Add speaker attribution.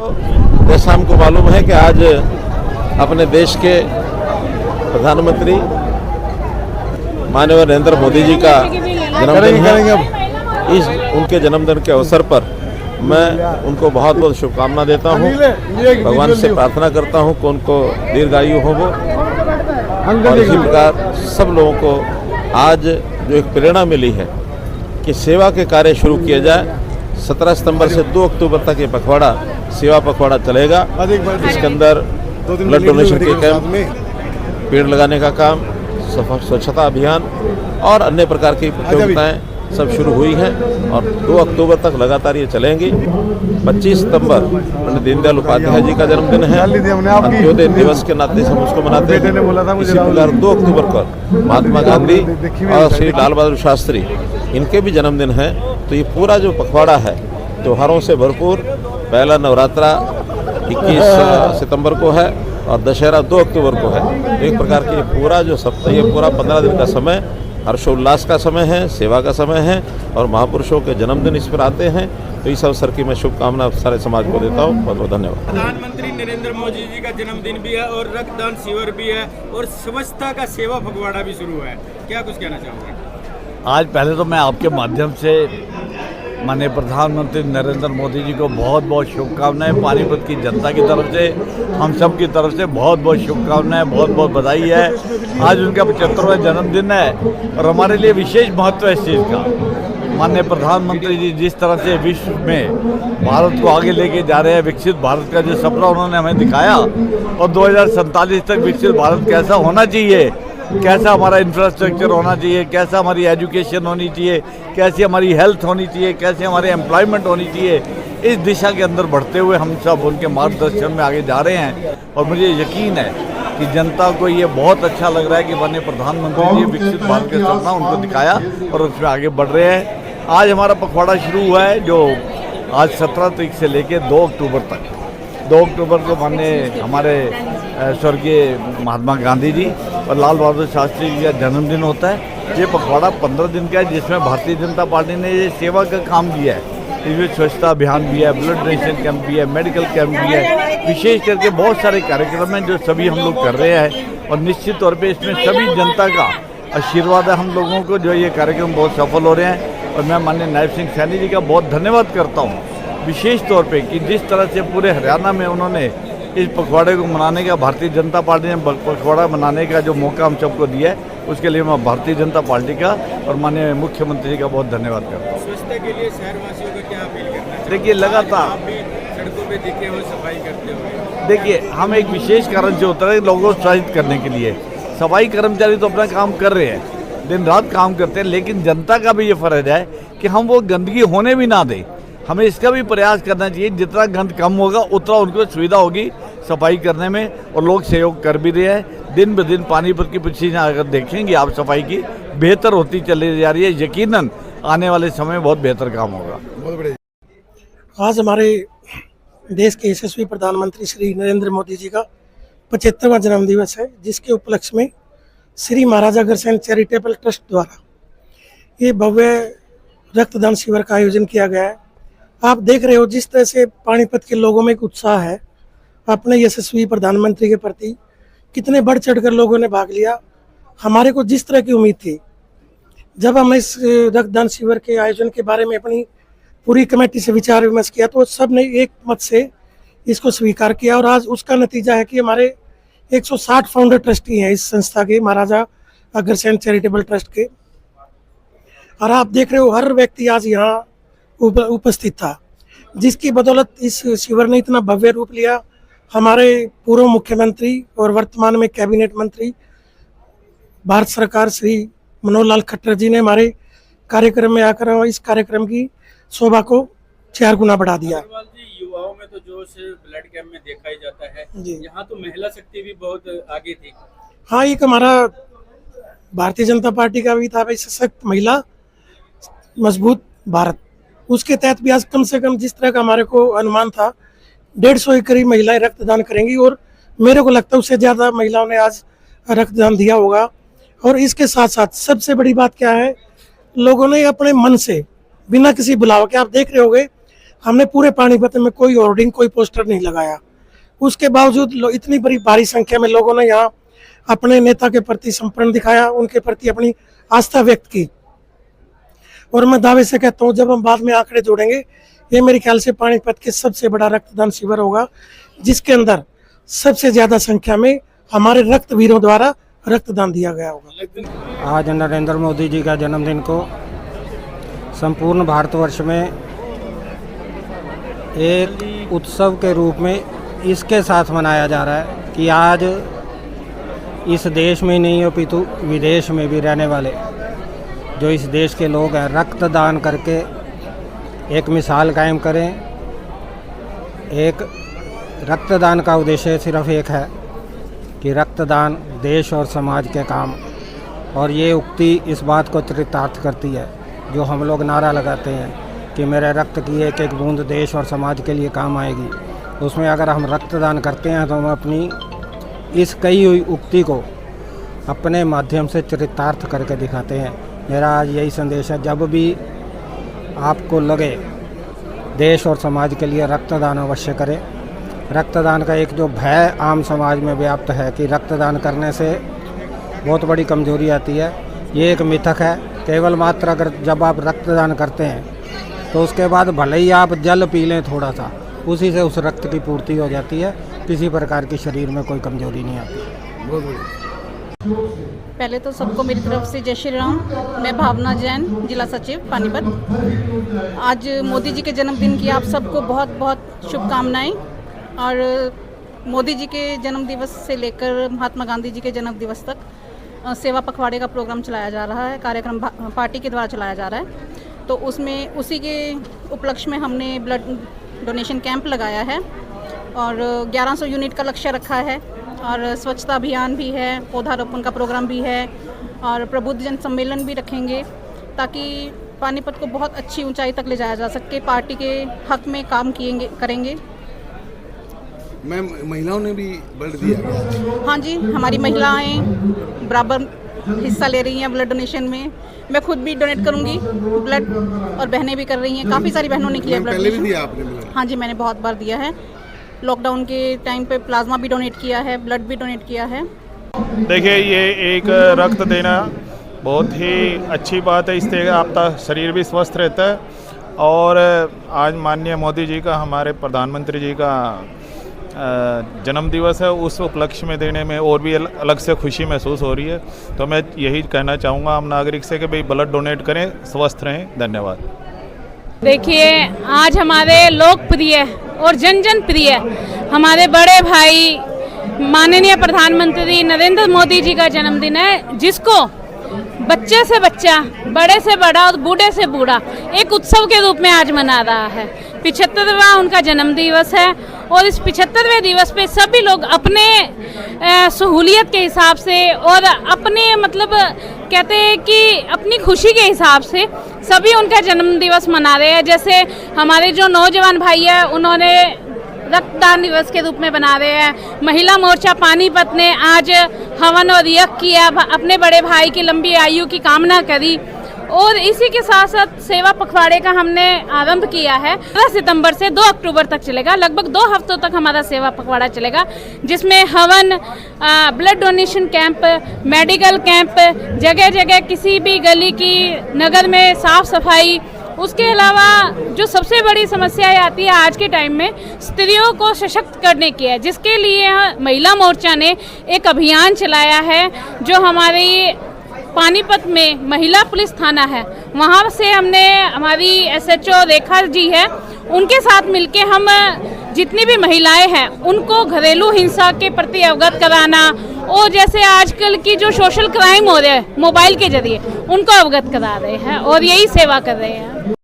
Speaker 1: जैसा हमको मालूम है कि आज अपने देश के प्रधानमंत्री माननीय नरेंद्र मोदी जी का जन्मदिन है। इस उनके जन्मदिन के अवसर पर मैं उनको बहुत बहुत शुभकामना देता हूँ। भगवान से प्रार्थना करता हूँ कि उनको दीर्घायु हो वो, और इसी प्रकार सब लोगों को आज जो एक प्रेरणा मिली है कि सेवा के कार्य शुरू किए जाए। 17 सितंबर से 2 अक्टूबर तक ये पखवाड़ा सेवा पखवाड़ा चलेगा। इसके अंदर ब्लड डोनेशन के कैंप, पेड़ लगाने का काम, स्वच्छता अभियान और अन्य प्रकार की प्रतियोगिताएं सब शुरू हुई हैं और 2 अक्टूबर तक लगातार ये चलेंगी। 25 सितंबर पंडित दीनदयाल उपाध्याय जी का जन्मदिन है। अंत्योदय दिवस के नाते हम उसको मनाते हैं। इसी प्रकार 2 अक्टूबर को महात्मा गांधी और श्री लाल बहादुर शास्त्री इनके भी जन्मदिन है। तो ये पूरा जो पखवाड़ा है त्योहारों से भरपूर। पहला नवरात्रा 21 सितंबर को है और दशहरा 2 अक्टूबर को है। एक प्रकार की पूरा जो सप्ताह, ये पूरा 15 दिन का समय हर्षोल्लास का समय है, सेवा का समय है और महापुरुषों के जन्मदिन इस पर आते हैं। तो इस अवसर की मैं शुभकामना सारे समाज को देता हूँ। बहुत बहुत धन्यवाद।
Speaker 2: प्रधानमंत्री नरेंद्र मोदी जी का जन्मदिन भी है और रक्तदान शिविर भी है और स्वच्छता का सेवा पखवाड़ा भी शुरू है। क्या कुछ कहना चाहोगे?
Speaker 3: आज पहले तो मैं आपके माध्यम से माननीय प्रधानमंत्री नरेंद्र मोदी जी को बहुत बहुत शुभकामनाएं। पानीपत की जनता की तरफ से, हम सब की तरफ से बहुत बहुत शुभकामनाएं, बहुत बहुत बधाई है। आज उनका 75वां जन्मदिन है और हमारे लिए विशेष महत्व है इस चीज़ का। माननीय प्रधानमंत्री जी जिस तरह से विश्व में भारत को आगे लेके जा रहे हैं, विकसित भारत का जो सपना उन्होंने हमें दिखाया और 2047 तक विकसित भारत कैसा होना चाहिए, कैसा हमारा इंफ्रास्ट्रक्चर होना चाहिए, कैसा हमारी एजुकेशन होनी चाहिए, कैसी हमारी हेल्थ होनी चाहिए, कैसे हमारी एम्प्लॉयमेंट होनी चाहिए, इस दिशा के अंदर बढ़ते हुए हम सब उनके मार्गदर्शन में आगे जा रहे हैं। और मुझे यकीन है कि जनता को ये बहुत अच्छा लग रहा है कि माननीय प्रधानमंत्री जी विकसित भारत के सपना उनको दिखाया और उसमें आगे बढ़ रहे हैं। आज हमारा पखवाड़ा शुरू हुआ है जो आज 17 तारीख से लेकर 2 अक्टूबर तक। 2 अक्टूबर को माननीय हमारे स्वर्गीय महात्मा गांधी जी और लाल बहादुर शास्त्री जी का जन्मदिन होता है। ये पखवाड़ा 15 दिन का है जिसमें भारतीय जनता पार्टी ने ये सेवा का काम किया है। इसमें स्वच्छता अभियान भी है, ब्लड डोनेशन कैंप भी है, मेडिकल कैंप भी है, विशेष करके बहुत सारे कार्यक्रम हैं जो सभी हम लोग कर रहे हैं। और निश्चित तौर पे इसमें सभी जनता का आशीर्वाद है हम लोगों को, जो ये कार्यक्रम बहुत सफल हो रहे हैं। और मैं माननीय नायब सिंह सैनी जी का बहुत धन्यवाद करता हूँ विशेष तौर पे कि जिस तरह से पूरे हरियाणा में उन्होंने इस पखवाड़े को मनाने का, भारतीय जनता पार्टी ने पखवाड़ा मनाने का जो मौका हम सबको दिया है, उसके लिए मैं भारतीय जनता पार्टी का और माननीय मुख्यमंत्री जी का बहुत धन्यवाद करता हूँ।
Speaker 2: स्वच्छता के लिए शहरवासियों का क्या अपील करना है?
Speaker 3: देखिए लगातार
Speaker 2: आप भी सड़कों पे दिखे हुए सफाई करते हुए,
Speaker 3: देखिए हम एक विशेष कारण से उतरे लोगों को उत्साहित करने के लिए। सफाई कर्मचारी तो अपना काम कर रहे हैं, दिन रात काम करते हैं, लेकिन जनता का भी ये फर्ज है कि हम वो गंदगी होने भी ना दें। हमें इसका भी प्रयास करना चाहिए। जितना गंद कम होगा उतना उनको सुविधा होगी सफाई करने में और लोग सहयोग कर भी रहे हैं। दिन ब दिन पानीपत की पोजीशन अगर देखेंगे आप, सफाई की बेहतर होती चली जा रही है। यकीनन आने वाले समय में बहुत बेहतर काम होगा।
Speaker 4: आज हमारे देश के यशस्वी प्रधानमंत्री श्री नरेंद्र मोदी जी का 75वां जन्मदिवस है, जिसके उपलक्ष्य में श्री महाराजा अग्रसेन चैरिटेबल ट्रस्ट द्वारा ये भव्य रक्तदान शिविर का आयोजन किया गया है। आप देख रहे हो जिस तरह से पानीपत के लोगों में एक उत्साह है अपने यशस्वी प्रधानमंत्री के प्रति, कितने बढ़ चढ़कर लोगों ने भाग लिया। हमारे को जिस तरह की उम्मीद थी, जब हमने इस रक्तदान शिविर के आयोजन के बारे में अपनी पूरी कमेटी से विचार विमर्श किया तो सब ने एक मत से इसको स्वीकार किया और आज उसका नतीजा है कि हमारे 160 फाउंडर ट्रस्टी हैं इस संस्था के, महाराजा अग्रसेन चैरिटेबल ट्रस्ट के। और आप देख रहे हो हर व्यक्ति आज यहाँ उपस्थित था, जिसकी बदौलत इस शिविर ने इतना भव्य रूप लिया। हमारे पूर्व मुख्यमंत्री और वर्तमान में कैबिनेट मंत्री भारत सरकार श्री मनोहर लाल खट्टर जी ने हमारे कार्यक्रम में आकर इस कार्यक्रम की शोभा को 4 गुना बढ़ा दिया।
Speaker 2: युवाओं में तो जोश ब्लड कैंप में देखा ही जाता है, यहाँ तो महिला शक्ति भी बहुत आगे थी।
Speaker 4: हाँ, एक हमारा भारतीय जनता पार्टी का भी था भाई, सशक्त महिला मजबूत भारत। उसके तहत भी आज कम से कम जिस तरह का हमारे को अनुमान था 150 के करीब महिलाएं रक्तदान करेंगी और मेरे को लगता है उससे ज़्यादा महिलाओं ने आज रक्तदान दिया होगा। और इसके साथ साथ सबसे बड़ी बात क्या है, लोगों ने अपने मन से बिना किसी बुलाव के, आप देख रहे होंगे हमने पूरे पानीपत में कोई होर्डिंग, कोई पोस्टर नहीं लगाया। उसके बावजूद इतनी बड़ी भारी संख्या में लोगों ने यहाँ अपने नेता के प्रति समर्पण दिखाया, उनके प्रति अपनी आस्था व्यक्त की। और मैं दावे से कहता हूँ, जब हम बाद में आंकड़े जोड़ेंगे, ये मेरे ख्याल से पानीपत के सबसे बड़ा रक्तदान शिविर होगा, जिसके अंदर सबसे ज्यादा संख्या में हमारे रक्तवीरों द्वारा रक्तदान दिया गया होगा।
Speaker 5: आज नरेंद्र मोदी जी का जन्मदिन को संपूर्ण भारतवर्ष में एक उत्सव के रूप में इसके साथ मनाया जा रहा है कि आज इस देश में नहीं अपितु विदेश में भी रहने वाले जो इस देश के लोग हैं, रक्तदान करके एक मिसाल कायम करें। एक रक्तदान का उद्देश्य सिर्फ एक है कि रक्तदान देश और समाज के काम, और ये उक्ति इस बात को चरितार्थ करती है जो हम लोग नारा लगाते हैं कि मेरे रक्त की एक एक बूंद देश और समाज के लिए काम आएगी। उसमें अगर हम रक्तदान करते हैं तो हम अपनी इस कही हुई उक्ति को अपने माध्यम से चरितार्थ करके दिखाते हैं। मेरा आज यही संदेश है, जब भी आपको लगे देश और समाज के लिए रक्तदान अवश्य करें। रक्तदान का एक जो भय आम समाज में व्याप्त है कि रक्तदान करने से बहुत बड़ी कमजोरी आती है, ये एक मिथक है। केवल मात्र अगर जब आप रक्तदान करते हैं तो उसके बाद भले ही आप जल पी लें थोड़ा सा, उसी से उस रक्त की पूर्ति हो जाती है, किसी प्रकार की शरीर में कोई कमजोरी नहीं आती।
Speaker 6: पहले तो सबको मेरी तरफ से जय श्री राम। मैं भावना जैन, जिला सचिव पानीपत। आज मोदी जी के जन्मदिन की आप सबको बहुत बहुत शुभकामनाएं। और मोदी जी के जन्म दिवस से लेकर महात्मा गांधी जी के जन्म दिवस तक सेवा पखवाड़े का प्रोग्राम चलाया जा रहा है, कार्यक्रम पार्टी के द्वारा चलाया जा रहा है। तो उसमें उसी के उपलक्ष्य में हमने ब्लड डोनेशन कैंप लगाया है और 1100 यूनिट का लक्ष्य रखा है। और स्वच्छता अभियान भी है, पौधारोपण का प्रोग्राम भी है और प्रबुद्ध जन सम्मेलन भी रखेंगे ताकि पानीपत को बहुत अच्छी ऊंचाई तक ले जाया जा सके। पार्टी के हक में काम करेंगे।
Speaker 7: मैम, महिलाओं ने भी ब्लड दिया?
Speaker 6: हाँ जी, हमारी महिलाएं बराबर हिस्सा ले रही हैं ब्लड डोनेशन में। मैं खुद भी डोनेट करूंगी ब्लड और बहनें भी कर रही हैं। काफ़ी सारी बहनों ने किया ब्लड
Speaker 7: पहले भी दिया आपने ब्लड?
Speaker 6: हाँ जी, मैंने बहुत बार दिया है। लॉकडाउन के टाइम पे प्लाज्मा भी डोनेट किया है, ब्लड भी डोनेट किया है।
Speaker 8: देखिए, ये एक रक्त देना बहुत ही अच्छी बात है। इससे आपका शरीर भी स्वस्थ रहता है। और आज माननीय मोदी जी का, हमारे प्रधानमंत्री जी का जन्म दिवस है, उस उपलक्ष्य में देने में और भी अलग से खुशी महसूस हो रही है। तो मैं यही कहना चाहूँगा आम नागरिक से कि भाई ब्लड डोनेट करें, स्वस्थ रहें। धन्यवाद।
Speaker 9: देखिए, आज हमारे लोकप्रिय और जन जन प्रिय हमारे बड़े भाई माननीय प्रधानमंत्री नरेंद्र मोदी जी का जन्मदिन है, जिसको बच्चे से बच्चा, बड़े से बड़ा और बूढ़े से बूढ़ा एक उत्सव के रूप में आज मना रहा है। 75वां उनका जन्म दिवस है और इस 75वें दिवस पे सभी लोग अपने सहूलियत के हिसाब से और अपने मतलब कहते हैं कि अपनी खुशी के हिसाब से सभी उनका जन्म दिवस मना रहे हैं। जैसे हमारे जो नौजवान भाई है, उन्होंने रक्तदान दिवस के रूप में बना रहे हैं। महिला मोर्चा पानीपत ने आज हवन और यज्ञ किया, अपने बड़े भाई की लंबी आयु की कामना करी। और इसी के साथ साथ सेवा पखवाड़े का हमने आरंभ किया है। 15 सितंबर से 2 अक्टूबर तक चलेगा। लगभग 2 हफ्तों तक हमारा सेवा पखवाड़ा चलेगा, जिसमें हवन, blood donation camp, medical camp, जगह जगह किसी भी गली की नगर में साफ सफाई। उसके अलावा जो सबसे बड़ी समस्या आती है आज के टाइम में, स्त्रियों को सशक्त करने की है, जिसके लिए महिला मोर्चा ने एक अभियान चलाया है। जो हमारी पानीपत में महिला पुलिस थाना है, वहाँ से हमने हमारी SHO रेखा जी है, उनके साथ मिलके हम जितनी भी महिलाएं हैं उनको घरेलू हिंसा के प्रति अवगत कराना और जैसे आजकल की जो सोशल क्राइम हो रहे हैं मोबाइल के जरिए, उनको अवगत करा रहे हैं और यही सेवा कर रहे हैं।